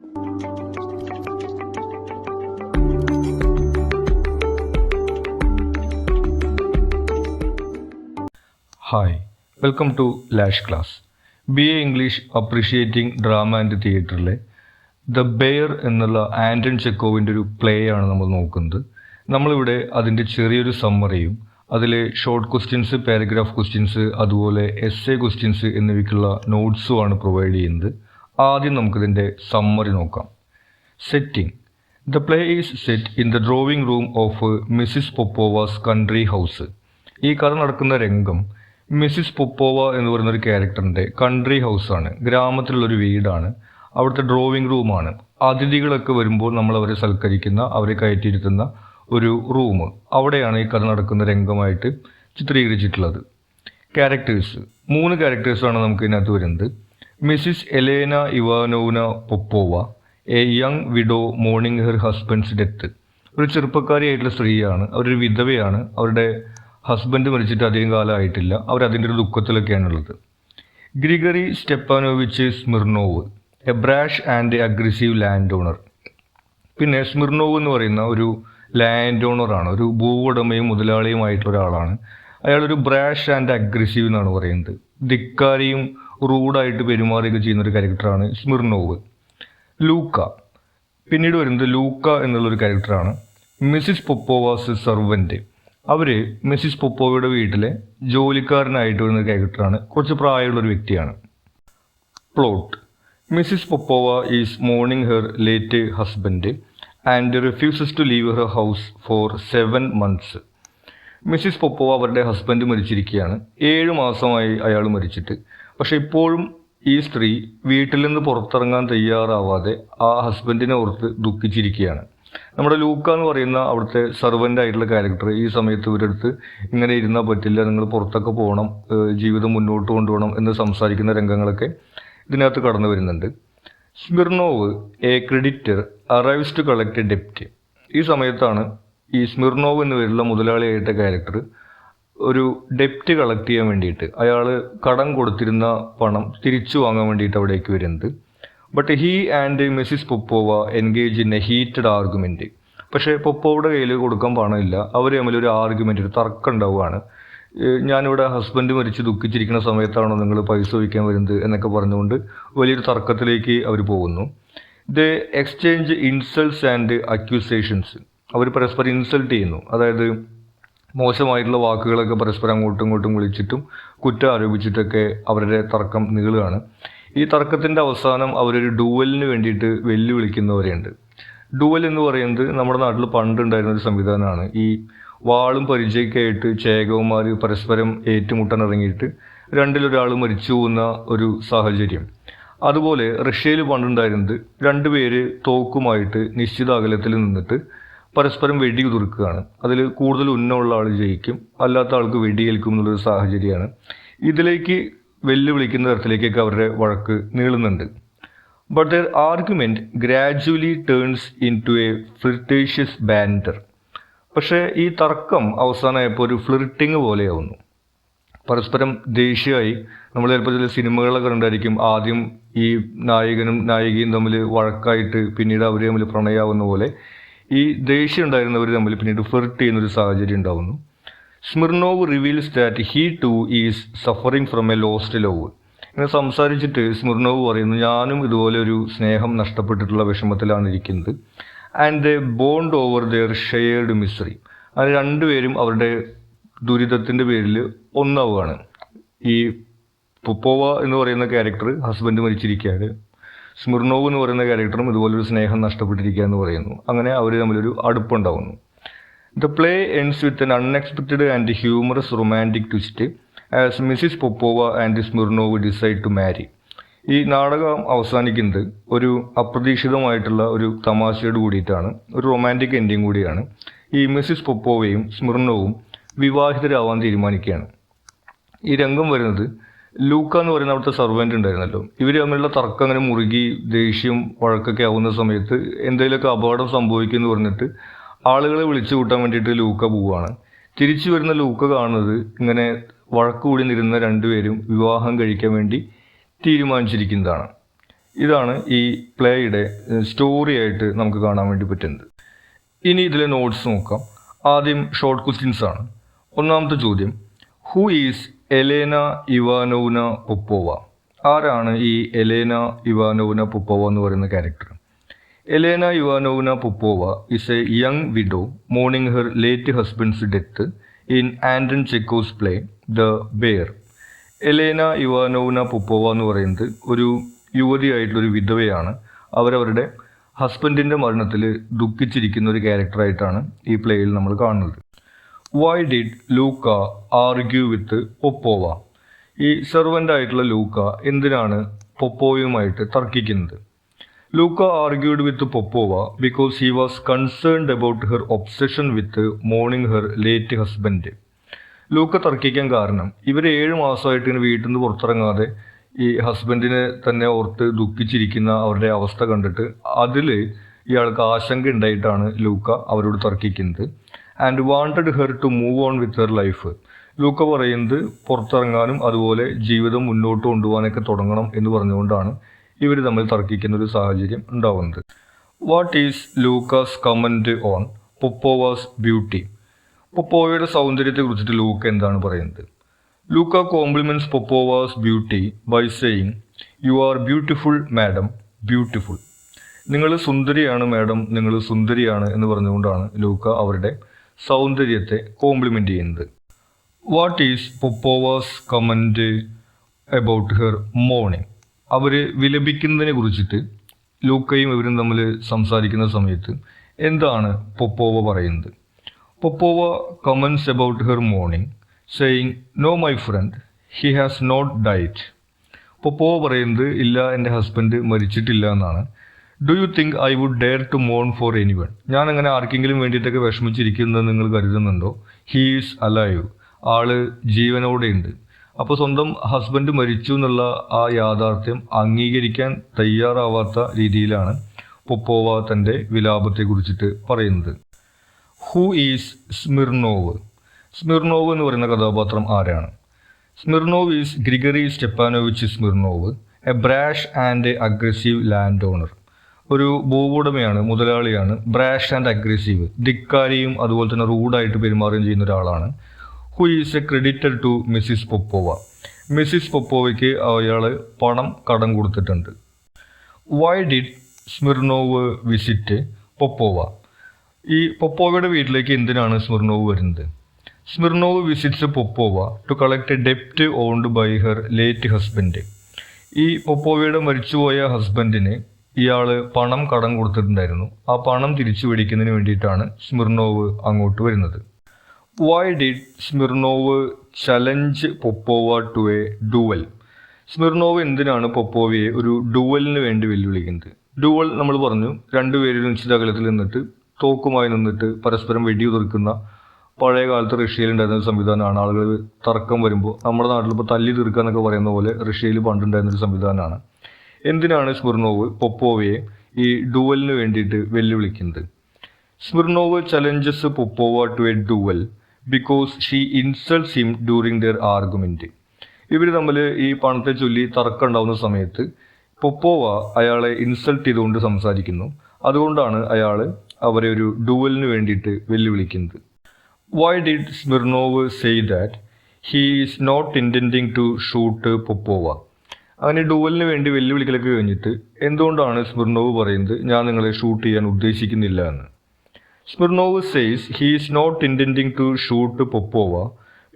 Hi, welcome to Lash Class. BA English Appreciating Drama and തിയേറ്ററിലെ the bear എന്നുള്ള Anton ചെക്കോവിൻ്റെ ഒരു play ആണ് നമ്മൾ നോക്കുന്നത്. നമ്മളിവിടെ അതിൻ്റെ ചെറിയൊരു സമ്മറിയും അതിലെ ഷോർട്ട് ക്വസ്റ്റ്യൻസ്, പാരഗ്രാഫ് ക്വസ്റ്റ്യൻസ്, അതുപോലെ എസ്സേ ക്വസ്റ്റ്യൻസ് എന്നിവയ്ക്കുള്ള നോട്ട്സുമാണ് പ്രൊവൈഡ് ചെയ്യുന്നത്. ആദ്യം നമുക്കിതിൻ്റെ സമ്മറി നോക്കാം. Setting: the play is set in the drawing room of Mrs Popova's country house. ഈ കഥ നടക്കുന്ന രംഗം മിസ്സിസ് പൊപ്പോവ എന്ന് പറയുന്ന ഒരു ക്യാരക്ടറിൻ്റെ കൺട്രി ഹൗസാണ്, ഗ്രാമത്തിലുള്ളൊരു വീടാണ്, അവിടുത്തെ ഡ്രോയിങ് റൂമാണ്. അതിഥികളൊക്കെ വരുമ്പോൾ നമ്മൾ അവരെ സൽക്കരിക്കുന്ന, അവരെ കയറ്റിയിരുത്തുന്ന ഒരു റൂം, അവിടെയാണ് ഈ കഥ നടക്കുന്ന രംഗമായിട്ട് ചിത്രീകരിച്ചിട്ടുള്ളത്. ക്യാരക്ടേഴ്സ്: 3 ക്യാരക്ടേഴ്സാണ് നമുക്ക് ഇതിനകത്ത് വരുന്നത്. Mrs Elena Ivanovna Popova, a young widow mourning her husband's death. ഒരു ചെറുപ്പക്കാരിയായിട്ടുള്ള സ്ത്രീയാണ്, അവരൊരു വിധവയാണ്, അവരുടെ ഹസ്ബൻഡ് മരിച്ചിട്ട് അധികം കാലമായിട്ടില്ല, അവരതിൻ്റെ ഒരു ദുഃഖത്തിലൊക്കെയാണുള്ളത്. Grigory Stepanovich Smirnov, a brash and aggressive land owner. പിന്നെ സ്മിർനോവ് എന്ന് പറയുന്ന ഒരു ലാൻഡ് ഓണറാണ്, ഒരു ഭൂവുടമയും മുതലാളിയുമായിട്ടുള്ള ഒരാളാണ്. അയാളൊരു ബ്രാഷ് ആൻഡ് അഗ്രസീവ് എന്നാണ് പറയുന്നത്. ധിക്കാരിയും റൂഡായിട്ട് പെരുമാറുകയൊക്കെ ചെയ്യുന്നൊരു ക്യാരക്ടറാണ് സ്മിർനോവ്. ലൂക്ക, പിന്നീട് വരുന്നത് ലൂക്ക എന്നുള്ളൊരു ക്യാരക്ടറാണ്. Mrs Popova's servant. അവർ മിസ്സിസ് പൊപ്പോവയുടെ വീട്ടിലെ ജോലിക്കാരനായിട്ട് വരുന്ന ക്യാരക്ടറാണ്, കുറച്ച് പ്രായമുള്ളൊരു വ്യക്തിയാണ്. Plot: Mrs Popova is mourning her late husband and refuses to leave her house for 7 months. Mrs Popova അവരുടെ ഹസ്ബൻഡ് മരിച്ചിരിക്കുകയാണ്, 7 മാസമായി അയാൾ മരിച്ചിട്ട്. പക്ഷേ ഇപ്പോഴും ഈ സ്ത്രീ വീട്ടിൽ നിന്ന് പുറത്തിറങ്ങാൻ തയ്യാറാവാതെ ആ ഹസ്ബൻഡിനെ ഓർത്ത് ദുഃഖിച്ചിരിക്കുകയാണ്. നമ്മുടെ ലൂക്ക എന്ന് പറയുന്ന അവിടുത്തെ സർവൻ്റ് ആയിട്ടുള്ള ക്യാരക്ടർ ഈ സമയത്ത് ഇവരടുത്ത് ഇങ്ങനെ ഇരുന്നാൽ പറ്റില്ല, നിങ്ങൾ പുറത്തൊക്കെ പോകണം, ജീവിതം മുന്നോട്ട് കൊണ്ടുപോകണം എന്ന് സംസാരിക്കുന്ന രംഗങ്ങളൊക്കെ ഇതിനകത്ത് കടന്നു വരുന്നുണ്ട്. Smirnov, a creditor, arrives to collect a ഡെപ്റ്റ്. ഈ സമയത്താണ് ഈ സ്മിർനോവ് എന്ന് പേരുള്ള മുതലാളിയായിട്ട് ക്യാരക്ടർ ഒരു ഡെപ്റ്റ് കളക്ട് ചെയ്യാൻ വേണ്ടിയിട്ട്, അയാൾ കടം കൊടുത്തിരുന്ന പണം തിരിച്ചു വാങ്ങാൻ വേണ്ടിയിട്ട് അവിടേക്ക് വരുന്നത്. But he and Mrs Popova engage in a heated argument. പക്ഷേ പൊപ്പോവയുടെ കയ്യിൽ കൊടുക്കാൻ പണമില്ല, അവർ തമ്മിലൊരു ആർഗ്യുമെൻ്റ്, ഒരു തർക്കം ഉണ്ടാവുകയാണ്. ഞാനിവിടെ ഹസ്ബൻഡ് മരിച്ച് ദുഃഖിച്ചിരിക്കുന്ന സമയത്താണോ നിങ്ങൾ പൈസ വയ്ക്കാൻ വരുന്നത് എന്നൊക്കെ പറഞ്ഞുകൊണ്ട് വലിയൊരു തർക്കത്തിലേക്ക് അവർ പോകുന്നു. The exchange insults and accusations. അവർ പരസ്പരം ഇൻസൾട്ട് ചെയ്യുന്നു, അതായത് മോശമായിട്ടുള്ള വാക്കുകളൊക്കെ പരസ്പരം അങ്ങോട്ടും ഇങ്ങോട്ടും വിളിച്ചിട്ടും കുറ്റം ആരോപിച്ചിട്ടൊക്കെ അവരുടെ തർക്കം നീളുകയാണ്. ഈ തർക്കത്തിൻ്റെ അവസാനം അവരൊരു ഡുവലിന് വേണ്ടിയിട്ട് വെല്ലുവിളിക്കുന്നവരുണ്ട്. ഡുവൽ എന്ന് പറയുന്നത് നമ്മുടെ നാട്ടിൽ പണ്ടുണ്ടായിരുന്ന ഒരു സംവിധാനമാണ്. ഈ വാളും പരിചയമൊക്കെയായിട്ട് ചേകവന്മാർ പരസ്പരം ഏറ്റുമുട്ടാൻ ഇറങ്ങിയിട്ട് രണ്ടിലൊരാൾ മരിച്ചു പോകുന്ന ഒരു സാഹചര്യം. അതുപോലെ റഷ്യയിൽ പണ്ടുണ്ടായിരുന്നത് 2 പേര് തോക്കുമായിട്ട് നിശ്ചിത അകലത്തിൽ നിന്നിട്ട് പരസ്പരം വെടിയുതിർക്കുകയാണ്. അതിൽ കൂടുതൽ ഉന്നമുള്ള ആൾ ജയിക്കും, അല്ലാത്ത ആൾക്ക് വെടിയേൽക്കും എന്നുള്ളൊരു സാഹചര്യമാണ്. ഇതിലേക്ക് വെല്ലുവിളിക്കുന്ന തരത്തിലേക്കൊക്കെ അവരുടെ വഴക്ക് നീളുന്നുണ്ട്. But their argument gradually turns into a flirtatious banter. പക്ഷേ ഈ തർക്കം അവസാനമായപ്പോൾ ഒരു ഫ്ലിർട്ടിങ് പോലെയാവുന്നു, പരസ്പരം ദേഷ്യമായി. നമ്മൾ ചിലപ്പോൾ ചില സിനിമകളൊക്കെ ഉണ്ടായിരിക്കും, ആദ്യം ഈ നായകനും നായികയും തമ്മിൽ വഴക്കായിട്ട് പിന്നീട് അവർ തമ്മിൽ പ്രണയാവുന്ന പോലെ ഈ ദേഷ്യം ഉണ്ടായിരുന്നവർ തമ്മിൽ പിന്നീട് ഫ്ലിർട്ട് ചെയ്യുന്നൊരു സാഹചര്യം ഉണ്ടാവുന്നു. Smirnov reveals that he two is suffering from A lost love. ഇങ്ങനെ സംസാരിച്ചിട്ട് സ്മിർനോവ് പറയുന്നു, ഞാനും ഇതുപോലെ ഒരു സ്നേഹം നഷ്ടപ്പെട്ടിട്ടുള്ള വിഷമത്തിലാണ് ഇരിക്കുന്നത്. And they bond over their shared misery. അത് 2 പേരും അവരുടെ ദുരിതത്തിൻ്റെ പേരിൽ ഒന്നാവുകയാണ്. ഈ പൊപ്പോവ എന്ന് പറയുന്ന ക്യാരക്ടർ ഹസ്ബൻഡ് മരിച്ചിരിക്കുകയാണ്, സ്മിർനോവ് എന്ന് പറയുന്ന ക്യാരക്ടറും ഇതുപോലൊരു സ്നേഹം നഷ്ടപ്പെട്ടിരിക്കുക എന്ന് പറയുന്നു. അങ്ങനെ അവർ തമ്മിലൊരു അടുപ്പുണ്ടാവുന്നു. The play ends with an unexpected and humorous romantic twist as Mrs. Popova and Smirnov decide to marry. ഈ നാടകം അവസാനിക്കുന്നത് ഒരു അപ്രതീക്ഷിതമായിട്ടുള്ള ഒരു തമാശയോട് കൂടിയിട്ടാണ്, ഒരു റൊമാൻറ്റിക് എൻഡിങ് കൂടിയാണ്. ഈ മിസ്സിസ് പൊപ്പോവയും സ്മിർനോവും വിവാഹിതരാവാൻ തീരുമാനിക്കുകയാണ്. ഈ രംഗം വരുന്നത് ലൂക്ക എന്ന് പറയുന്ന അവിടുത്തെ സർവൻ്റ് ഉണ്ടായിരുന്നല്ലോ, ഇവർ തമ്മിലുള്ള തർക്കം അങ്ങനെ മുറുകി ദേഷ്യം വഴക്കൊക്കെ ആവുന്ന സമയത്ത് എന്തെങ്കിലുമൊക്കെ അപകടം സംഭവിക്കുമെന്ന് പറഞ്ഞിട്ട് ആളുകളെ വിളിച്ചു കൂട്ടാൻ വേണ്ടിയിട്ട് ലൂക്ക പോവുകയാണ്. തിരിച്ചു വരുന്ന ലൂക്ക കാണുന്നത് ഇങ്ങനെ വഴക്ക് കൂടി നിരുന്ന 2 പേരും വിവാഹം കഴിക്കാൻ വേണ്ടി തീരുമാനിച്ചിരിക്കുന്നതാണ്. ഇതാണ് ഈ പ്ലേയുടെ സ്റ്റോറി ആയിട്ട് നമുക്ക് കാണാൻ വേണ്ടി പറ്റുന്നത്. ഇനി ഇതിലെ നോട്ട്സ് നോക്കാം. ആദ്യം ഷോർട്ട് ക്വസ്റ്റ്യൻസ് ആണ്. ഒന്നാമത്തെ ചോദ്യം, who is Elena Ivanovna Popova? ആരാണ് ഈ എലേന ഇവാനോവ്ന പൊപ്പോവ എന്ന് പറയുന്ന character? Elena Ivanovna Popova is a young widow mourning her late husband's death in Anton Chekhov's play the bear. Elena Ivanovna Popova എന്ന് പറയുന്നത് ഒരു യുവതിയായിട്ടുള്ളൊരു വിധവയാണ്. അവരവരുടെ ഹസ്ബൻഡിൻ്റെ മരണത്തിൽ ദുഃഖിച്ചിരിക്കുന്ന ഒരു ക്യാരക്ടറായിട്ടാണ് ഈ പ്ലേയിൽ നമ്മൾ കാണുന്നത്. Why did Luka argue with Popova? ഈ സെർവൻ്റ് ആയിട്ടുള്ള ലൂക്ക എന്തിനാണ് പൊപ്പോവയുമായിട്ട് തർക്കിക്കുന്നത്? Luka argued with Popova because he was concerned about her obsession with mourning her late husband. Luka തർക്കിക്കാൻ കാരണം ഇവർ 7 മാസമായിട്ട് ഇങ്ങനെ വീട്ടിൽ നിന്ന് പുറത്തിറങ്ങാതെ ഈ ഹസ്ബൻഡിനെ തന്നെ ഓർത്ത് ദുഃഖിച്ചിരിക്കുന്ന അവരുടെ അവസ്ഥ കണ്ടിട്ട് അതിൽ ഇയാൾക്ക് ആശങ്ക ഉണ്ടായിട്ടാണ് ലൂക്ക അവരോട് തർക്കിക്കുന്നത്. And wanted her to move on with her life. Luka പറയുന്നത് പുറത്തിറങ്ങാനും അതുപോലെ ജീവിതം മുന്നോട്ട് കൊണ്ടുപോകാനൊക്കെ തുടങ്ങണം എന്ന് പറഞ്ഞുകൊണ്ടാണ് ഇവർ തമ്മിൽ തർക്കിക്കുന്ന ഒരു സാഹചര്യം ഉണ്ടാവുന്നത്. What is Luka's comment on Popova's beauty? പൊപ്പോവയുടെ സൗന്ദര്യത്തെ കുറിച്ചിട്ട് ലൂക്ക എന്താണ് പറയുന്നത്? Luka compliments Popova's beauty by saying, you are beautiful madam, beautiful. നിങ്ങൾ സുന്ദരിയാണ് മാഡം, നിങ്ങൾ സുന്ദരിയാണ് എന്ന് പറഞ്ഞുകൊണ്ടാണ് ലൂക്ക അവരുടെ സൗന്ദര്യത്തെ കോംപ്ലിമെൻ്റ് ചെയ്യുന്നത്. What is Popova's comment about her mourning? അവർ വിലപിക്കുന്നതിനെ കുറിച്ചിട്ട് ലൂക്കയും ഇവരും തമ്മിൽ സംസാരിക്കുന്ന സമയത്ത് എന്താണ് പൊപ്പോവ പറയുന്നത്? Popova comments about her mourning saying, no my friend, he has not died. Popova പറയുന്നത് ഇല്ല, എൻ്റെ ഹസ്ബൻഡ് മരിച്ചിട്ടില്ല എന്നാണ്. Do you think I would dare to മോൺ ഫോർ എനിവൺ? ഞാൻ അങ്ങനെ ആർക്കെങ്കിലും വേണ്ടിയിട്ടൊക്കെ വിഷമിച്ചിരിക്കുന്നത് നിങ്ങൾ കരുതുന്നുണ്ടോ? ഹീ ഈസ് അലൈവ്, ആള് ജീവനോടെയുണ്ട്. അപ്പോൾ സ്വന്തം ഹസ്ബൻഡ് മരിച്ചു എന്നുള്ള ആ യാഥാർത്ഥ്യം അംഗീകരിക്കാൻ തയ്യാറാവാത്ത രീതിയിലാണ് പൊപ്പോവ തൻ്റെ വിലാപത്തെ കുറിച്ചിട്ട് പറയുന്നത്. Who is Smirnov? സ്മിർനോവ് എന്ന് പറയുന്ന കഥാപാത്രം ആരാണ്? Smirnov is Grigory Stepanovich Smirnov, a brash and aggressive land owner. ഒരു ഭൂവുടമയാണ്, മുതലാളിയാണ്. ബ്രാഷ് ആൻഡ് അഗ്രസീവ്, ധിക്കാരിയും അതുപോലെ തന്നെ റൂഡായിട്ട് പെരുമാറുകയും ചെയ്യുന്ന ഒരാളാണ്. Who is a creditor to Mrs Popova. Mrs പൊപ്പോവയ്ക്ക് അയാൾ പണം കടം കൊടുത്തിട്ടുണ്ട്. Why did Smirnov visit Popova? ഈ പൊപ്പോവയുടെ വീട്ടിലേക്ക് എന്തിനാണ് സ്മിർനോവ് വരുന്നത്? Smirnov visits Popova to collect a ഡെപ്റ്റ് owed by her late husband. ഈ പൊപ്പോവയുടെ മരിച്ചുപോയ ഹസ്ബൻഡിന് ഇയാൾ പണം കടം കൊടുത്തിട്ടുണ്ടായിരുന്നു. ആ പണം തിരിച്ചു പിടിക്കുന്നതിന് വേണ്ടിയിട്ടാണ് സ്മിർനോവ് അങ്ങോട്ട് വരുന്നത്. Why did Smirnov challenge Popova to a duel? Smirnov എന്തിനാണ് പൊപ്പോവയെ ഒരു ഡുവലിന് വേണ്ടി വെല്ലുവിളിക്കുന്നത്? ഡുവൽ നമ്മൾ പറഞ്ഞു, രണ്ടുപേരും നിശ്ചിത അകലത്തിൽ നിന്നിട്ട് തോക്കുമായി നിന്നിട്ട് പരസ്പരം വെടിയുതിർക്കുന്ന പഴയ കാലത്ത് റഷ്യയിൽ ഉണ്ടായിരുന്ന ഒരു സംവിധാനമാണ്. ആളുകൾ തർക്കം വരുമ്പോൾ നമ്മുടെ നാട്ടിലിപ്പോൾ തല്ലി തീർക്കുക എന്നൊക്കെ പറയുന്ന പോലെ റഷ്യയിൽ പണ്ടുണ്ടായിരുന്നൊരു സംവിധാനമാണ്. എന്തിനാണ് സ്മിർനോവ് പൊപ്പോവയെ ഈ ഡുവലിന് വേണ്ടിയിട്ട് വെല്ലുവിളിക്കുന്നത്? Smirnov challenges Popova to a duel because she insults him during their argument. ഇവർ തമ്മിൽ ഈ പണത്തെ ചൊല്ലി തർക്കം ഉണ്ടാകുന്ന സമയത്ത് പൊപ്പോവ അയാളെ ഇൻസൾട്ട് ചെയ്തുകൊണ്ട് സംസാരിക്കുന്നു. അതുകൊണ്ടാണ് അയാൾ അവരെ ഒരു ഡുവലിന് വേണ്ടിയിട്ട് വെല്ലുവിളിക്കുന്നത്. Why did Smirnov say that he is not intending to shoot Popova? അങ്ങനെ ഡുവലിന് വേണ്ടി വെല്ലുവിളിക്കലൊക്കെ കഴിഞ്ഞിട്ട് എന്തുകൊണ്ടാണ് സ്മിർനോവ് പറയുന്നത് ഞാൻ നിങ്ങളെ ഷൂട്ട് ചെയ്യാൻ ഉദ്ദേശിക്കുന്നില്ല എന്ന്? Smirnov says he is not intending to shoot Popova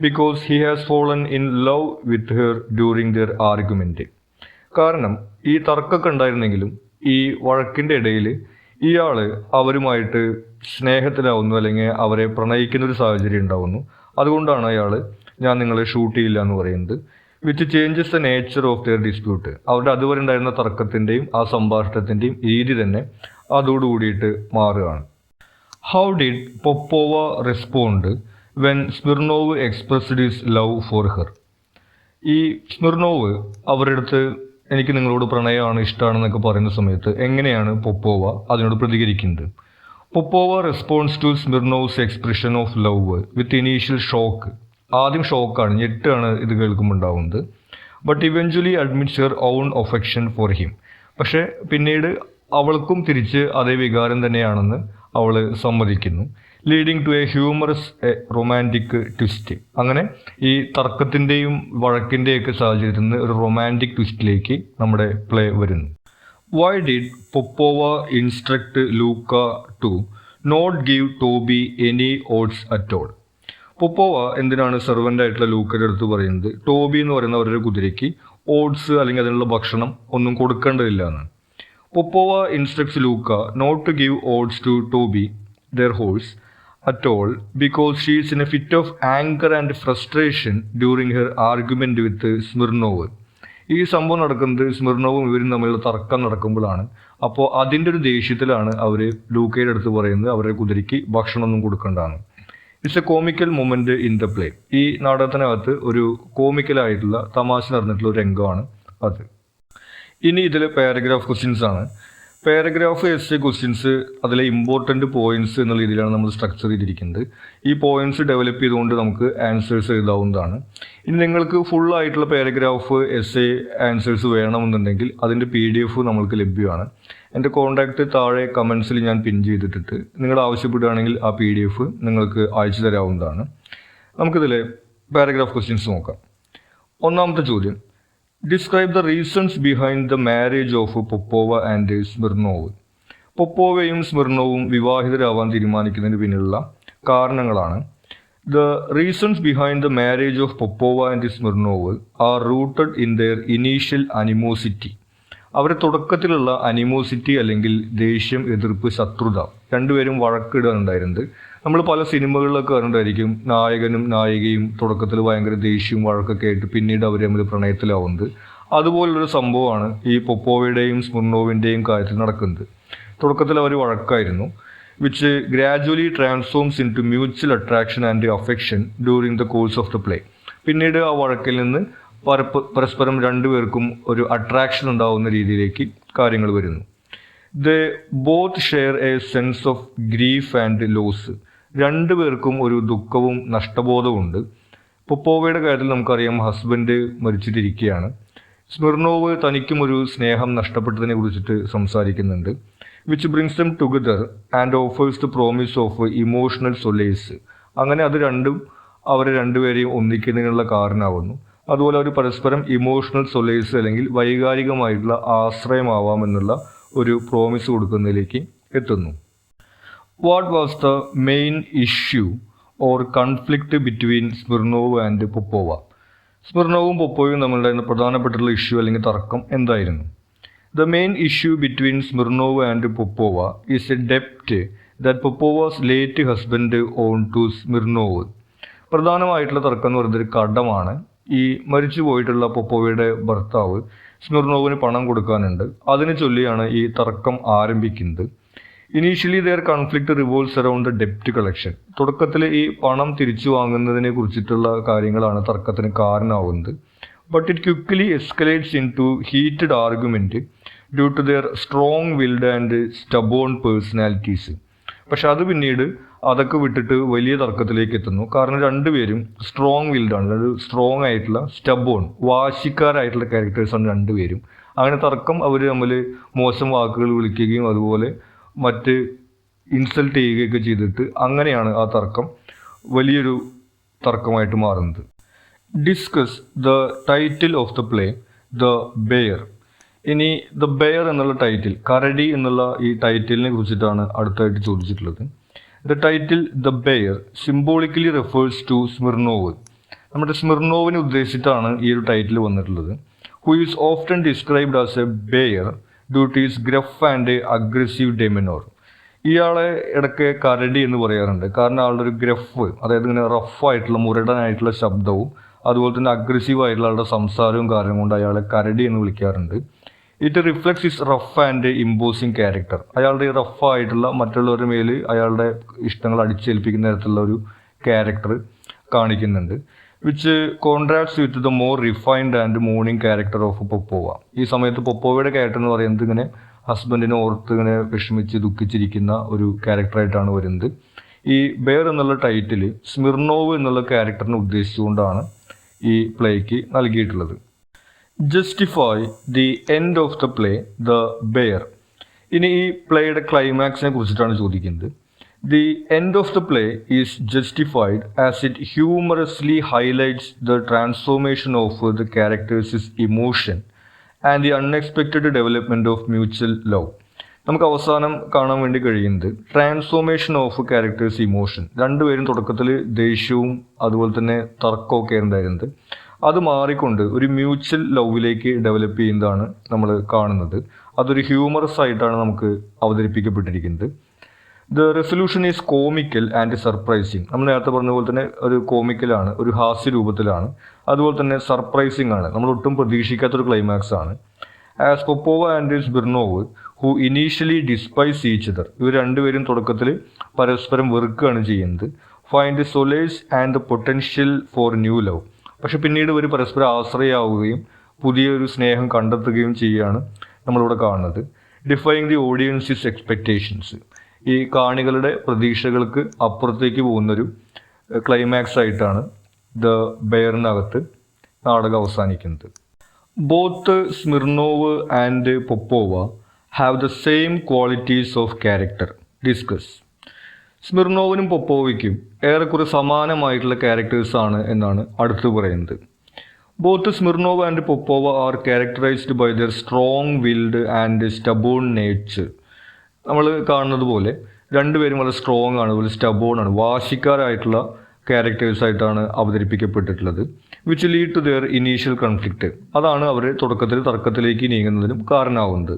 because he has fallen in love with her during their argument. കാരണം ഈ തർക്കമൊക്കെ ഉണ്ടായിരുന്നെങ്കിലും ഈ വഴക്കിൻ്റെ ഇടയിൽ ഇയാൾ അവരുമായിട്ട് സ്നേഹത്തിലാവുന്നു, അല്ലെങ്കിൽ അവരെ പ്രണയിക്കുന്ന ഒരു സാഹചര്യം ഉണ്ടാവുന്നു. അതുകൊണ്ടാണ് അയാൾ ഞാൻ നിങ്ങളെ ഷൂട്ട് ചെയ്യില്ല എന്ന് പറയുന്നത്. Which changes the nature of their dispute. അവരുടെ അതുവരെ ഉണ്ടായിരുന്ന തർക്കത്തിൻ്റെയും ആ സംഭാഷണത്തിൻ്റെയും രീതി തന്നെ അതോടുകൂടിയിട്ട് മാറുകയാണ്. How did Popova respond when Smirnov expressed his love for her? ഈ സ്മിർനോവ് അവരുടെ അടുത്ത് എനിക്ക് നിങ്ങളോട് പ്രണയമാണ്, ഇഷ്ടമാണെന്നൊക്കെ പറയുന്ന സമയത്ത് എങ്ങനെയാണ് പൊപ്പോവ അതിനോട് പ്രതികരിക്കുന്നത്? Popova responds to Smirnov's expression of love with initial shock. ആദ്യം ഷോക്കാണ്, ഞെട്ടാണ് ഇത് കേൾക്കുമ്പോൾ ഉണ്ടാവുന്നത്. But eventually admits her own affection for him. പക്ഷെ പിന്നീട് അവൾക്കും തിരിച്ച് അതേ വികാരം തന്നെയാണെന്ന് അവൾ സമ്മതിക്കുന്നു. Leading to a humorous romantic twist. അങ്ങനെ ഈ തർക്കത്തിൻ്റെയും വഴക്കിൻ്റെയൊക്കെ സാഹചര്യത്തിൽ നിന്ന് ഒരു റൊമാൻറ്റിക് ട്വിസ്റ്റിലേക്ക് നമ്മുടെ പ്ലേ വരുന്നു. Why did Popova instruct Luka to not give Toby any oats at all? Popova എന്തിനാണ് സെർവൻ്റ് ആയിട്ടുള്ള ലൂക്കയുടെ അടുത്ത് പറയുന്നത് ടോബി എന്ന് പറയുന്ന അവരുടെ കുതിരയ്ക്ക് ഓട്സ് അല്ലെങ്കിൽ അതിനുള്ള ഭക്ഷണം ഒന്നും കൊടുക്കേണ്ടതില്ല എന്ന്? Popova instructs Luka not to give oats to Toby their horse at all because she is in a fit of anger and frustration during her argument with Smirnov. ഈ സംഭവം നടക്കുന്നത് സ്മിർനോവും ഇവരും തമ്മിലുള്ള തർക്കം നടക്കുമ്പോഴാണ്. അപ്പോൾ അതിൻ്റെ ഒരു ദേഷ്യത്തിലാണ് അവർ ലൂക്കയുടെ അടുത്ത് പറയുന്നത് അവരുടെ കുതിരയ്ക്ക് ഭക്ഷണമൊന്നും കൊടുക്കേണ്ടതാണ്. It's A comical moment in the play. ഈ നാടകത്തിനകത്ത് ഒരു കോമിക്കലായിട്ടുള്ള തമാശ നടന്നിട്ടുള്ള ഒരു രംഗമാണ് അത്. ഇനി ഇതിൽ പാരഗ്രാഫ് ക്വസ്റ്റ്യൻസ് ആണ്. പാരഗ്രാഫ് എസ് ക്വസ്റ്റ്യൻസ് അതിലെ ഇമ്പോർട്ടൻറ്റ് പോയിന്റ്സ് എന്നുള്ള രീതിയിലാണ് നമ്മൾ സ്ട്രക്ചർ ചെയ്തിരിക്കുന്നത്. ഈ പോയിന്റ്സ് ഡെവലപ്പ് ചെയ്തുകൊണ്ട് നമുക്ക് ആൻസേഴ്സ് എഴുതാവുന്നതാണ്. ഇനി നിങ്ങൾക്ക് ഫുൾ ആയിട്ടുള്ള പാരഗ്രാഫ് എസ് ആൻസേഴ്സ് വേണമെന്നുണ്ടെങ്കിൽ അതിൻ്റെ PDF നമ്മൾക്ക് ലഭ്യമാണ്. എൻ്റെ കോൺടാക്റ്റ് താഴെ കമൻസിൽ ഞാൻ പിൻ ചെയ്തിട്ടിട്ട് നിങ്ങൾ ആവശ്യപ്പെടുകയാണെങ്കിൽ ആ PDF നിങ്ങൾക്ക് അയച്ചു തരാവുന്നതാണ്. നമുക്കിതിലെ പാരഗ്രാഫ് ക്വസ്റ്റ്യൻസ് നോക്കാം. ഒന്നാമത്തെ ചോദ്യം, describe the reasons behind the marriage of Popova and Smirnov. പൊപ്പോവയും സ്മിർനോവും വിവാഹിതരാവാൻ തീരുമാനിക്കുന്നതിന് പിന്നിലുള്ള കാരണങ്ങളാണ്. The reasons behind the marriage of Popova and Smirnov are rooted in their initial animosity. അവരുടെ തുടക്കത്തിലുള്ള അനിമോസിറ്റി അല്ലെങ്കിൽ ദേഷ്യം, എതിർപ്പ്, ശത്രുത, രണ്ടുപേരും വഴക്കിടാനുണ്ടായിരുന്നത്. നമ്മൾ പല സിനിമകളിലൊക്കെ കണ്ടിട്ടായിരിക്കും നായകനും നായികയും തുടക്കത്തിൽ ഭയങ്കര ദേഷ്യവും വഴക്കൊക്കെ ആയിട്ട് പിന്നീട് അവർ തമ്മിൽ പ്രണയത്തിലാവുന്നത്. അതുപോലുള്ളൊരു സംഭവമാണ് ഈ പൊപ്പോവയുടെയും സ്മിർനോവിൻ്റെയും കാര്യത്തിൽ നടക്കുന്നത്. തുടക്കത്തിൽ അവർ വഴക്കായിരുന്നു, which gradually transforms into mutual attraction and affection during the course of the play. പിന്നീട് ആ വഴക്കിൽ നിന്ന് പരസ്പരം രണ്ടുപേർക്കും ഒരു അട്രാക്ഷൻ ഉണ്ടാവുന്ന രീതിയിലേക്ക് കാര്യങ്ങൾ വരുന്നു. They both share a sense of grief and loss. രണ്ടുപേർക്കും ഒരു ദുഃഖവും നഷ്ടബോധവും ഉണ്ട്. പൊപ്പോവയുടെ കാര്യത്തിൽ നമുക്കറിയാം ഹസ്ബൻഡ് മരിച്ചിട്ടിരിക്കുകയാണ്. സ്മിർനോവ് തനിക്കും ഒരു സ്നേഹം നഷ്ടപ്പെട്ടതിനെ കുറിച്ചിട്ട് സംസാരിക്കുന്നുണ്ട്. Which brings dum together and offers the promise of emotional solace. അങ്ങനെ അത് രണ്ടും അവരെ രണ്ടുപേരെയും ഒന്നിക്കുന്നതിനുള്ള കാരണമാവുന്നു. അതുപോലെ അവർ പരസ്പരം ഇമോഷണൽ സൊലേസ് അല്ലെങ്കിൽ വൈകാരികമായിട്ടുള്ള ആശ്രയമാവാമെന്നുള്ള ഒരു പ്രോമിസ് കൊടുക്കുന്നതിലേക്ക് എത്തുന്നു. What was the main issue or conflict between Smirnov and Popova? സ്മിർനോവും പൊപ്പോയും തമ്മിലുണ്ടായിരുന്ന പ്രധാനപ്പെട്ടുള്ള ഇഷ്യൂ അല്ലെങ്കിൽ തർക്കം എന്തായിരുന്നു? The main issue between Smirnov and Popova is a ഡെപ്റ്റ് that Popova's late husband owed to Smirnov. പ്രധാനമായിട്ടുള്ള തർക്കം എന്ന് പറയുന്നത് ഒരു കടമാണ്. ഈ മരിച്ചു പോയിട്ടുള്ള പൊപ്പോവയുടെ ഭർത്താവ് സ്മിർനോവിന് പണം കൊടുക്കാനുണ്ട്. അതിനെ ചൊല്ലിയാണ് ഈ തർക്കം ആരംഭിക്കുന്നത്. Initially their conflict revolves around the ഡെപ്റ്റ് കളക്ഷൻ. തുടക്കത്തിൽ ഈ പണം തിരിച്ചു വാങ്ങുന്നതിനെ കുറിച്ചിട്ടുള്ള കാര്യങ്ങളാണ് തർക്കത്തിന് കാരണമാവുന്നത്. But it quickly escalates into heated argument due to their strong willed and stubborn personalities. പക്ഷെ അത് പിന്നീട് അതൊക്കെ വിട്ടിട്ട് വലിയ തർക്കത്തിലേക്ക് എത്തുന്നു. കാരണം രണ്ടുപേരും സ്ട്രോങ് വിൽഡാണ്, അതായത് സ്ട്രോങ് ആയിട്ടുള്ള സ്റ്റബോൺ, വാശിക്കാരായിട്ടുള്ള ക്യാരക്ടേഴ്സാണ് രണ്ടുപേരും. അങ്ങനെ തർക്കം അവർ തമ്മിൽ മോശം വാക്കുകൾ വിളിക്കുകയും അതുപോലെ മറ്റ് ഇൻസൾട്ട് ചെയ്യുകയൊക്കെ ചെയ്തിട്ട് അങ്ങനെയാണ് ആ തർക്കം വലിയൊരു തർക്കമായിട്ട് മാറുന്നത്. Discuss the title of the play the bear. ഇനി ദ ബെയർ എന്നുള്ള ടൈറ്റിൽ, കരടി എന്നുള്ള ഈ ടൈറ്റിലിനെ കുറിച്ചിട്ടാണ് അടുത്തായിട്ട് ചോദിച്ചിട്ടുള്ളത്. The title the bear symbolically refers to Smirnov. നമ്മുടെ സ്മിർനോവിനെ ഉദ്ദേശിച്ചിട്ടാണ് ഈ ഒരു ടൈറ്റിൽ വന്നിട്ടുള്ളത്. Who is often described as a bear due to his gruff and aggressive demeanor. ഇയാളെ ഇടയ്ക്ക് കരടി എന്ന് പറയാറുണ്ട്. കാരണം ആളുടെ ഒരു ഗ്രഫ്, അതായത് ഇങ്ങനെ റഫായിട്ടുള്ള മുരടനായിട്ടുള്ള ശബ്ദവും അതുപോലെ തന്നെ അഗ്രസീവ് ആയിട്ടുള്ള ആളുടെ സംസാരവും കാരണം കൊണ്ട് അയാളെ കരടി എന്ന് വിളിക്കാറുണ്ട്. It reflects his rough and imposing character. അയാളുടെ ഈ റഫായിട്ടുള്ള മറ്റുള്ളവരുടെ മേൽ അയാളുടെ ഇഷ്ടങ്ങൾ അടിച്ചേൽപ്പിക്കുന്ന തരത്തിലുള്ള ഒരു ക്യാരക്ടർ കാണിക്കുന്നുണ്ട്. Which contrasts with the more refined and mourning character of Popova. ഈ സമയത്ത് പൊപ്പോവയുടെ ക്യാരക്ടർ എന്ന് പറയുന്നത് ഇങ്ങനെ ഹസ്ബൻഡിനെ ഓർത്ത് ഇങ്ങനെ വിഷമിച്ച് ദുഃഖിച്ചിരിക്കുന്ന ഒരു ക്യാരക്ടറായിട്ടാണ് വരുന്നത്. ഈ ബെയർ എന്നുള്ള ടൈറ്റിൽ സ്മിർനോവ് എന്നുള്ള ക്യാരക്ടറിനെ ഉദ്ദേശിച്ചുകൊണ്ടാണ് ഈ പ്ലേക്ക് നൽകിയിട്ടുള്ളത്. Justify the end of the play the bear. ഇനി ഈ പ്ലേയുടെ ക്ലൈമാക്സിനെ കുറിച്ചിട്ടാണ് ചോദിക്കുന്നത്. The end of the play is justified as it humorously highlights the transformation of the characters emotion and the unexpected development of mutual love. നമുക്ക് അവസാനം കാണാൻ വേണ്ടി കഴിയുന്നത് ട്രാൻസ്ഫോർമേഷൻ ഓഫ് ക്യാരക്ടേഴ്സ് ഇമോഷൻ. രണ്ടുപേരും തുടക്കത്തിൽ ദേഷ്യവും അതുപോലെ തന്നെ തർക്കമൊക്കെ ഉണ്ടായിരുന്നത്, അത് മാറിക്കൊണ്ട് ഒരു മ്യൂച്വൽ ലവിലേക്ക് ഡെവലപ്പ് ചെയ്യുന്നതാണ് നമ്മൾ കാണുന്നത്. അതൊരു ഹ്യൂമറസ് ആയിട്ടാണ് നമുക്ക് അവതരിപ്പിക്കപ്പെട്ടിരിക്കുന്നത്. The resolution is comical and surprising. നമ്മൾ നേരത്തെ പറഞ്ഞ പോലെ തന്നെ ഒരു കോമിക്കലാണ്, ഒരു ഹാസ്യ രൂപത്തിലാണ്, അതുപോലെ തന്നെ സർപ്രൈസിങ് ആണ്, നമ്മൾ ഒട്ടും പ്രതീക്ഷിക്കാത്തൊരു ക്ലൈമാക്സ് ആണ്. As Popova and Smirnov who initially despise each other, ഇവർ രണ്ടുപേരും തുടക്കത്തിൽ പരസ്പരം വെറുക്കുകയാണ് ചെയ്യുന്നത്. Find solace and the potential for new love, പക്ഷെ പിന്നീട് ഇവർ പരസ്പരം ആശ്രയമാവുകയും പുതിയൊരു സ്നേഹം കണ്ടെത്തുകയും ചെയ്യുകയാണ് നമ്മളിവിടെ കാണുന്നത്. ഡിഫൈങ് ദി ഓഡിയൻസിസ് എക്സ്പെക്റ്റേഷൻസ്, ഈ കാണികളുടെ പ്രതീക്ഷകൾക്ക് അപ്പുറത്തേക്ക് പോകുന്നൊരു ക്ലൈമാക്സ് ആയിട്ടാണ് ദ ബെയറിനകത്ത് നാടകം അവസാനിക്കുന്നത്. Both Smirnov and Popova have the same qualities of character. Discuss. സ്മിർനോവിനും പൊപ്പോവയ്ക്കും ഏറെക്കുറെ സമാനമായിട്ടുള്ള ക്യാരക്ടേഴ്സാണ് എന്നാണ് അടുത്ത് പറയുന്നത്. Both Smirnov and Popova are characterized by their strong willed and stubborn nature. നമ്മൾ കാണുന്നത് പോലെ രണ്ടുപേരും വളരെ സ്ട്രോങ് ആണ്, വളരെ സ്റ്റബോൺ ആണ്, വാശിക്കാരായിട്ടുള്ള ക്യാരക്ടേഴ്സായിട്ടാണ് അവതരിപ്പിക്കപ്പെട്ടിട്ടുള്ളത്. Which lead to their initial conflict, അതാണ് അവർ തുടക്കത്തിൽ തർക്കത്തിലേക്ക് നീങ്ങുന്നതിനും കാരണമാവുന്നത്.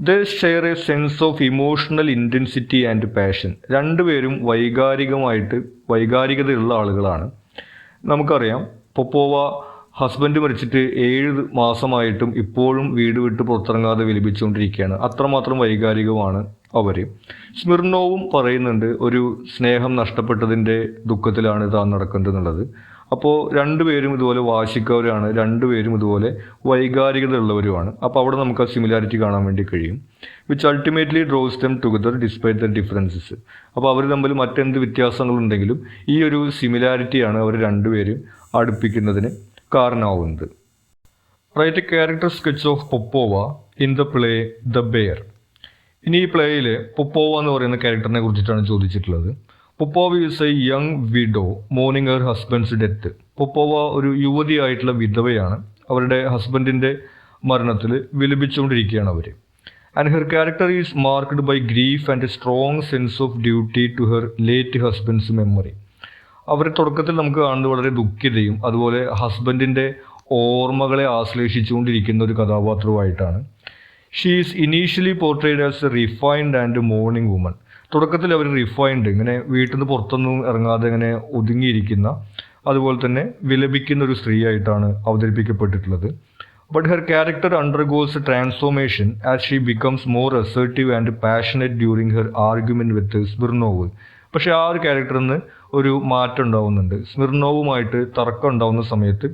They share a sense of emotional intensity and passion. രണ്ടുപേരും വൈകാരികതയുള്ള ആളുകളാണ്. നമുക്കറിയാം പൊപ്പോവ ഹസ്ബൻഡ് മരിച്ചിട്ട് 7 മാസമായിട്ടും ഇപ്പോഴും വീട് വിട്ട് പുറത്തിറങ്ങാതെ വിലപിച്ചുകൊണ്ടിരിക്കുകയാണ്. അത്രമാത്രം വൈകാരികമാണ് അവർ. സ്മിർനോവും പറയുന്നുണ്ട് ഒരു സ്നേഹം നഷ്ടപ്പെട്ടതിൻ്റെ ദുഃഖത്തിലാണ് താൻ നടക്കുന്നത് എന്നുള്ളത്. അപ്പോൾ രണ്ടുപേരും ഇതുപോലെ വാശിക്കാരാണ്, രണ്ടുപേരും ഇതുപോലെ വൈകാരികത ഉള്ളവരുമാണ്. അപ്പോൾ അവിടെ നമുക്ക് ആ സിമിലാരിറ്റി കാണാൻ വേണ്ടി കഴിയും. Which ultimately draws dum together despite the differences. അപ്പോൾ അവർ തമ്മിൽ മറ്റെന്ത് വ്യത്യാസങ്ങളുണ്ടെങ്കിലും ഈ ഒരു സിമിലാരിറ്റിയാണ് അവർ രണ്ടുപേരും അടുപ്പിക്കുന്നതിന് കാരണമാവുന്നത്. Write a character sketch of Popova in the play the bear. ഇനി ഈ പ്ലേയിൽ പൊപ്പോവ എന്ന് പറയുന്ന ക്യാരക്ടറിനെ കുറിച്ചിട്ടാണ് ചോദിച്ചിട്ടുള്ളത്. Popova is a young widow mourning her husband's death. Popova ഒരു യുവതിയായിട്ടുള്ള വിധവയാണ്. അവരുടെ ഹസ്ബൻഡിൻ്റെ മരണത്തിൽ വിലപിച്ചുകൊണ്ടിരിക്കുകയാണ് അവർ. And her character is marked by grief and a strong sense of duty to her late husband's memory. അവർ തുടക്കത്തിൽ നമുക്ക് കാണുന്നത് വളരെ ദുഃഖിതയും അതുപോലെ ഹസ്ബൻഡിൻ്റെ ഓർമ്മകളെ ആശ്ലേഷിച്ചുകൊണ്ടിരിക്കുന്ന ഒരു കഥാപാത്രവുമായിട്ടാണ്. She is initially portrayed as a refined and mourning woman. തുടക്കത്തിൽ അവർ റിഫൈൻഡ്, ഇങ്ങനെ വീട്ടിൽ നിന്ന് പുറത്തൊന്നും ഇറങ്ങാതെ ഇങ്ങനെ ഒതുങ്ങിയിരിക്കുന്ന, അതുപോലെ തന്നെ വിലപിക്കുന്ന ഒരു സ്ത്രീയായിട്ടാണ് അവതരിപ്പിക്കപ്പെട്ടിട്ടുള്ളത്. But her character undergoes transformation as she becomes more assertive and passionate during her argument with Smirnov. പക്ഷേ ആ ഒരു ക്യാരക്ടറിൽ നിന്ന് ഒരു മാറ്റം ഉണ്ടാവുന്നുണ്ട്. സ്മിർനോവുമായിട്ട് തർക്കം ഉണ്ടാവുന്ന സമയത്ത്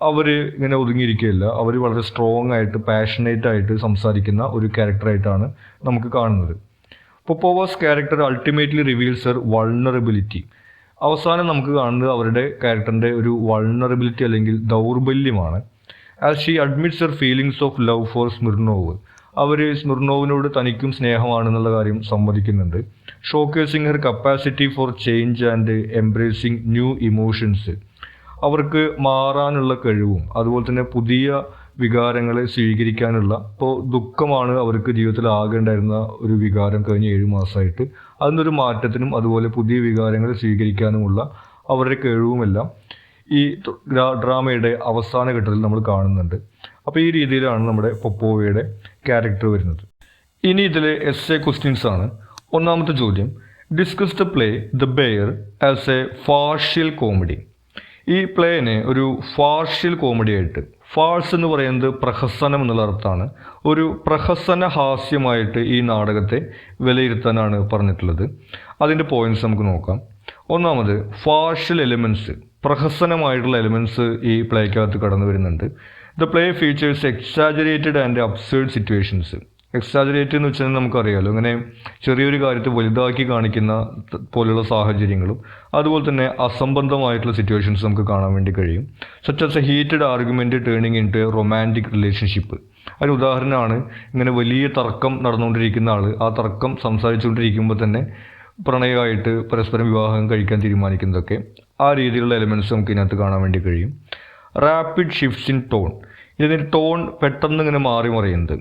അവർ ഇങ്ങനെ ഒതുങ്ങിയിരിക്കുകയില്ല, അവർ വളരെ സ്ട്രോങ് ആയിട്ട് പാഷനേറ്റ് ആയിട്ട് സംസാരിക്കുന്ന ഒരു ക്യാരക്ടറായിട്ടാണ് നമുക്ക് കാണുന്നത്. Popova's character ultimately reveals her vulnerability. അവസാനം നമുക്ക് കാണുന്നത് അവരുടെ ക്യാരക്ടറിൻ്റെ ഒരു വൾണറബിലിറ്റി അല്ലെങ്കിൽ ദൗർബല്യമാണ്. As she admits her feelings of love for Smirnov. അവർ സ്മിർനോവിനോട് തനിക്കും സ്നേഹമാണെന്നുള്ള കാര്യം സമ്മതിക്കുന്നുണ്ട്. Showcasing her capacity for change and embracing new emotions. അവർക്ക് മാറാനുള്ള കഴിവും അതുപോലെ തന്നെ പുതിയ വികാരങ്ങളെ സ്വീകരിക്കാനുള്ള, ഇപ്പോൾ ദുഃഖമാണ് അവർക്ക് ജീവിതത്തിൽ ആകേണ്ടായിരുന്ന ഒരു വികാരം കഴിഞ്ഞ 7 മാസമായിട്ട്, അതിനൊരു മാറ്റത്തിനും അതുപോലെ പുതിയ വികാരങ്ങളെ സ്വീകരിക്കാനുമുള്ള അവരുടെ കഴിവുമെല്ലാം ഈ ഡ്രാമയുടെ അവസാന ഘട്ടത്തിൽ നമ്മൾ കാണുന്നുണ്ട്. അപ്പോൾ ഈ രീതിയിലാണ് നമ്മുടെ പൊപ്പോവയുടെ ക്യാരക്ടർ വരുന്നത്. ഇനി ഇതിലെ എസ്സേ ക്വസ്റ്റ്യൻസ് ആണ്. ഒന്നാമത്തെ ചോദ്യം, discuss the play the bear as a farcical comedy. ഈ പ്ലേനെ ഒരു ഫാർഷ്യൽ കോമഡി ആയിട്ട്, ഫാർസ് എന്ന് പറയുന്നത് പ്രഹസനം എന്നുള്ള അർത്ഥമാണ്, ഒരു പ്രഹസന ഹാസ്യമായിട്ട് ഈ നാടകത്തെ വിലയിരുത്താനാണ് പറഞ്ഞിട്ടുള്ളത്. അതിൻ്റെ പോയിന്റ്സ് നമുക്ക് നോക്കാം. ഒന്നാമത്, ഫാർഷ്യൽ എലിമെൻറ്റ്സ്, പ്രഹസനമായിട്ടുള്ള എലിമെൻറ്റ്സ് ഈ പ്ലേക്കകത്ത് കടന്നു വരുന്നുണ്ട്. The play features exaggerated and absurd situations. Exaggerate എന്ന് വെച്ചാൽ നമുക്കറിയാമല്ലോ, ഇങ്ങനെ ചെറിയൊരു കാര്യത്തെ വലുതാക്കി കാണിക്കുന്ന പോലുള്ള സാഹചര്യങ്ങളും അതുപോലെ തന്നെ അസംബന്ധമായിട്ടുള്ള സിറ്റുവേഷൻസ് നമുക്ക് കാണാൻ വേണ്ടി കഴിയും. Such as a heated argument turning into a romantic relationship. അതിന് ഉദാഹരണമാണ് ഇങ്ങനെ വലിയ തർക്കം നടന്നുകൊണ്ടിരിക്കുന്ന ആൾ ആ തർക്കം സംസാരിച്ചുകൊണ്ടിരിക്കുമ്പോൾ തന്നെ പ്രണയമായിട്ട് പരസ്പരം വിവാഹം കഴിക്കാൻ തീരുമാനിക്കുന്നതൊക്കെ. ആ രീതിയിലുള്ള എലിമെൻറ്റ്സ് നമുക്ക് ഇതിനകത്ത് കാണാൻ വേണ്ടി കഴിയും. Rapid shifts in tone. ഇതിൻ്റെ ടോൺ പെട്ടെന്ന് ഇങ്ങനെ മാറി മറിയുന്നത്.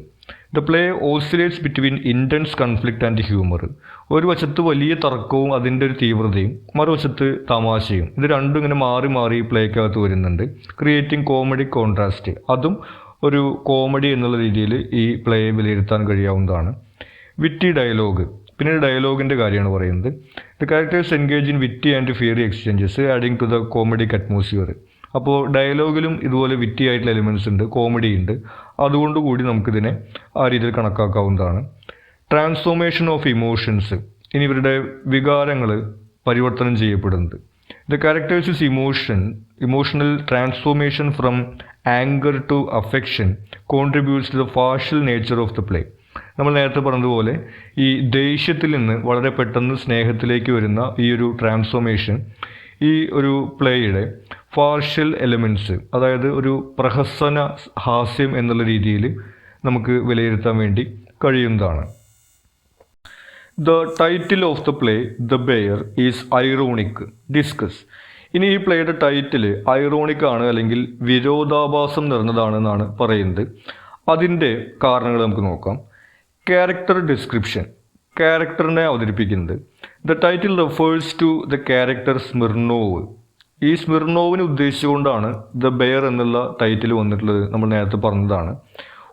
The play oscillates between intense conflict and humour. ഒരു വശത്ത് വലിയ തർക്കവും അതിൻ്റെ ഒരു തീവ്രതയും, മറുവശത്ത് തമാശയും. ഇത് രണ്ടും ഇങ്ങനെ മാറി മാറി പ്ലേക്കകത്ത് വരുന്നുണ്ട്, ക്രിയേറ്റിംഗ് കോമഡി കോൺട്രാസ്റ്റ്. അതും ഒരു കോമഡി എന്നുള്ള രീതിയിൽ ഈ പ്ലേയെ വിലയിരുത്താൻ കഴിയാവുന്നതാണ്. വിറ്റി ഡയലോഗ്. പിന്നീട് ഡയലോഗിൻ്റെ കാര്യമാണ് പറയുന്നത്. The characters engage in witty and fiery exchanges adding to the comedic atmosphere. അപ്പോൾ ഡയലോഗിലും ഇതുപോലെ വിറ്റി ആയിട്ടുള്ള എലിമെൻറ്റ്സ് ഉണ്ട്, കോമഡി ഉണ്ട്. അതുകൊണ്ട് കൂടി നമുക്കിതിനെ ആ രീതിയിൽ കണക്കാക്കാവുന്നതാണ്. Transformation of emotions. ഇനി ഇവരുടെ വികാരങ്ങൾ പരിവർത്തനം ചെയ്യപ്പെടുന്നത്. The characters is emotional transformation from anger to affection contributes to the partial nature of the play. നമ്മൾ നേരത്തെ പറഞ്ഞതുപോലെ ഈ ദേഷ്യത്തിൽ നിന്ന് വളരെ പെട്ടെന്ന് സ്നേഹത്തിലേക്ക് വരുന്ന ഈ ഒരു ട്രാൻസ്ഫോർമേഷൻ ഈ ഒരു പ്ലേയുടെ പാർഷ്യൽ എലിമെൻറ്റ്സ്, അതായത് ഒരു പ്രഹസന ഹാസ്യം എന്നുള്ള രീതിയിൽ നമുക്ക് വിലയിരുത്താൻ വേണ്ടി കഴിയുന്നതാണ്. The title of the play the bear is ironic. Discuss. ഇനി ഈ പ്ലേയുടെ ടൈറ്റിൽ ഐറോണിക് ആണ്, അല്ലെങ്കിൽ വിരോധാഭാസം നിറഞ്ഞതാണെന്നാണ് പറയുന്നത്. അതിൻ്റെ കാരണങ്ങൾ നമുക്ക് നോക്കാം. Character description. ക്യാരക്ടറിനെ അവതരിപ്പിക്കുന്നത്. The title refers to the character Smirnov. ഈ സ്മിർനോവിനെ ഉദ്ദേശിച്ചുകൊണ്ടാണ് ദ ബെയർ എന്നുള്ള ടൈറ്റിൽ വന്നിട്ടുള്ളത്. നമ്മൾ നേരത്തെ പറഞ്ഞതാണ്.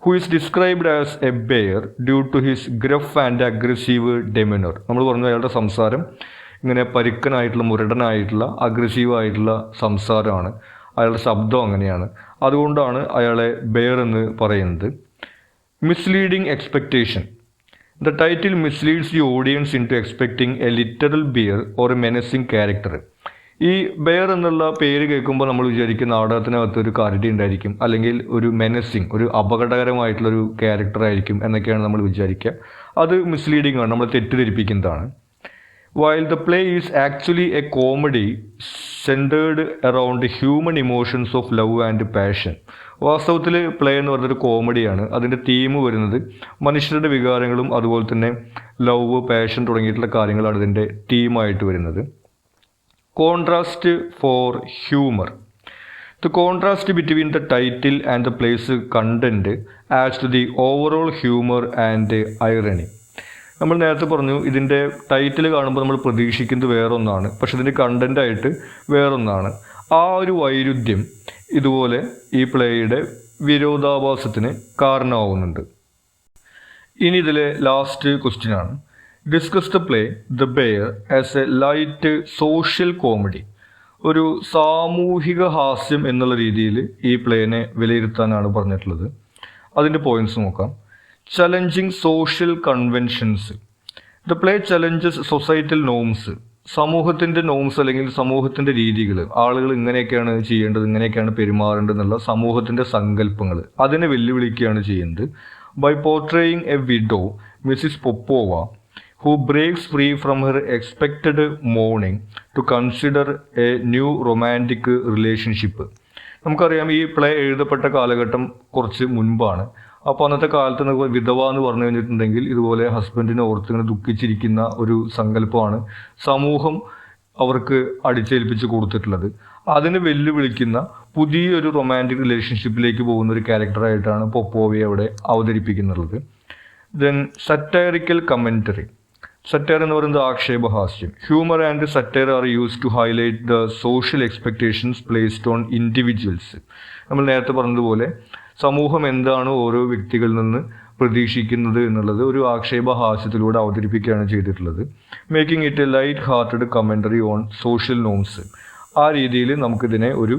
Who is described as a bear due to his gruff and aggressive demeanour. നമ്മൾ പറഞ്ഞു അയാളുടെ സംസാരം ഇങ്ങനെ പരുക്കനായിട്ടുള്ള, മുരടനായിട്ടുള്ള, അഗ്രസീവായിട്ടുള്ള സംസാരമാണ്. അയാളുടെ ശബ്ദം അങ്ങനെയാണ്. അതുകൊണ്ടാണ് അയാളെ ബെയർ എന്ന് പറയുന്നത്. Misleading expectation. The title misleads the audience into expecting a literal bear or a menacing character. ഈ ബെയർ എന്നുള്ള പേര് കേൾക്കുമ്പോൾ നമ്മൾ വിചാരിക്കും നാടകത്തിനകത്ത് ഒരു കരടി ഉണ്ടായിരിക്കും, അല്ലെങ്കിൽ ഒരു മെനസിങ്, ഒരു അപകടകരമായിട്ടുള്ളൊരു ക്യാരക്ടർ ആയിരിക്കും എന്നൊക്കെയാണ് നമ്മൾ വിചാരിക്കുക. അത് മിസ്ലീഡിംഗ് ആണ്, നമ്മൾ തെറ്റിദ്ധരിപ്പിക്കുന്നതാണ്. While the play is actually a comedy centered around human emotions of love and passion. വാസ്തവത്തിൽ പ്ലേ എന്ന് പറയുന്നൊരു കോമഡിയാണ്. അതിൻ്റെ തീം വരുന്നത് മനുഷ്യരുടെ വികാരങ്ങളും അതുപോലെ തന്നെ ലവ്, പാഷൻ തുടങ്ങിയിട്ടുള്ള കാര്യങ്ങളാണ് ഇതിൻ്റെ തീമായിട്ട് വരുന്നത്. Contrast for humour. The contrast between the title and the play's content adds to the overall humor and irony. നമ്മൾ നേരത്തെ പറഞ്ഞു ഇതിൻ്റെ ടൈറ്റിൽ കാണുമ്പോൾ നമ്മൾ പ്രതീക്ഷിക്കുന്നത് വേറൊന്നാണ്, പക്ഷെ ഇതിൻ്റെ കണ്ടൻ്റായിട്ട് വേറൊന്നാണ്. ആ ഒരു വൈരുദ്ധ്യം ഇതുപോലെ ഈ പ്ലേയുടെ വിരോധാഭാസത്തിന് കാരണമാവുന്നുണ്ട്. ഇനി ഇതിലെ ലാസ്റ്റ് ക്വസ്റ്റ്യൻ ആണ്. Discuss the play the bear as a light social comedy. ഒരു സാമൂഹിക ഹാസ്യം എന്നുള്ള രീതിയിൽ ഈ പ്ലേനെ വിലയിരുത്താനാണ് പറഞ്ഞിട്ടുള്ളത്. അതിൻ്റെ പോയിന്റ്സ് നോക്കാം. Challenging social conventions. The play challenges societal norms. സമൂഹത്തിൻ്റെ നോംസ് അല്ലെങ്കിൽ സമൂഹത്തിൻ്റെ രീതികൾ, ആളുകൾ ഇങ്ങനെയൊക്കെയാണ് ചെയ്യേണ്ടത്, ഇങ്ങനെയൊക്കെയാണ് പെരുമാറേണ്ടത് എന്നുള്ള സമൂഹത്തിൻ്റെ സങ്കല്പങ്ങൾ, അതിനെ വെല്ലുവിളിക്കുകയാണ് ചെയ്യുന്നത്. By portraying a widow, Mrs Popova, who breaks free from her expected mourning to consider a new romantic relationship. നമുക്കറിയാം ഈ പ്ലേ എഴുതപ്പെട്ട കാലഘട്ടം കുറച്ച് മുൻപാണ്. അപ്പോൾ അന്നത്തെ കാലത്ത് വിധവ എന്ന് പറഞ്ഞു കഴിഞ്ഞിട്ടുണ്ടെങ്കിൽ ഇതുപോലെ ഹസ്ബൻഡിനെ ഓർത്ത് ഇങ്ങനെ ദുഃഖിച്ചിരിക്കുന്ന ഒരു സങ്കല്പമാണ് സമൂഹം അവർക്ക് അടിച്ചേൽപ്പിച്ച് കൊടുത്തിട്ടുള്ളത്. അതിനെ വെല്ലുവിളിക്കുന്ന പുതിയൊരു റൊമാൻറ്റിക് റിലേഷൻഷിപ്പിലേക്ക് പോകുന്ന ഒരു ക്യാരക്ടറായിട്ടാണ് പൊപ്പോവയെ അവിടെ അവതരിപ്പിക്കുന്നുള്ളത്. Then satirical commentary. സറ്റയർ എന്ന് പറയുന്നത് ആക്ഷേപഹാസ്യം. Humour and satire are use to highlight the social expectations placed on individuals. നമ്മൾ നേരത്തെ പറഞ്ഞതുപോലെ സമൂഹം എന്താണ് ഓരോ വ്യക്തികളിൽ നിന്ന് പ്രതീക്ഷിക്കുന്നത് എന്നുള്ളത് ഒരു ആക്ഷേപഹാസ്യത്തിലൂടെ അവതരിപ്പിക്കുകയാണ് ചെയ്തിട്ടുള്ളത്. Making it A light hearted commentary on social norms. ആ രീതിയിൽ നമുക്കിതിനെ ഒരു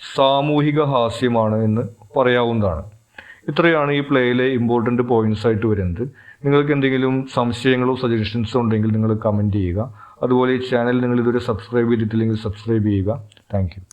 സാമൂഹിക ഹാസ്യമാണ് എന്ന് പറയാവുന്നതാണ്. ഇത്രയാണ് ഈ പ്ലേയിലെ ഇമ്പോർട്ടൻ്റ് പോയിന്റ്സ് ആയിട്ട് വരുന്നത്. നിങ്ങൾക്ക് എന്തെങ്കിലും സംശയങ്ങളോ സജഷൻസോ ഉണ്ടെങ്കിൽ നിങ്ങൾ കമൻറ്റ് ചെയ്യുക. അതുപോലെ ഈ ചാനൽ നിങ്ങൾ ഇതുവരെ സബ്സ്ക്രൈബ് ചെയ്തിട്ടില്ലെങ്കിൽ സബ്സ്ക്രൈബ് ചെയ്യുക. Thank you.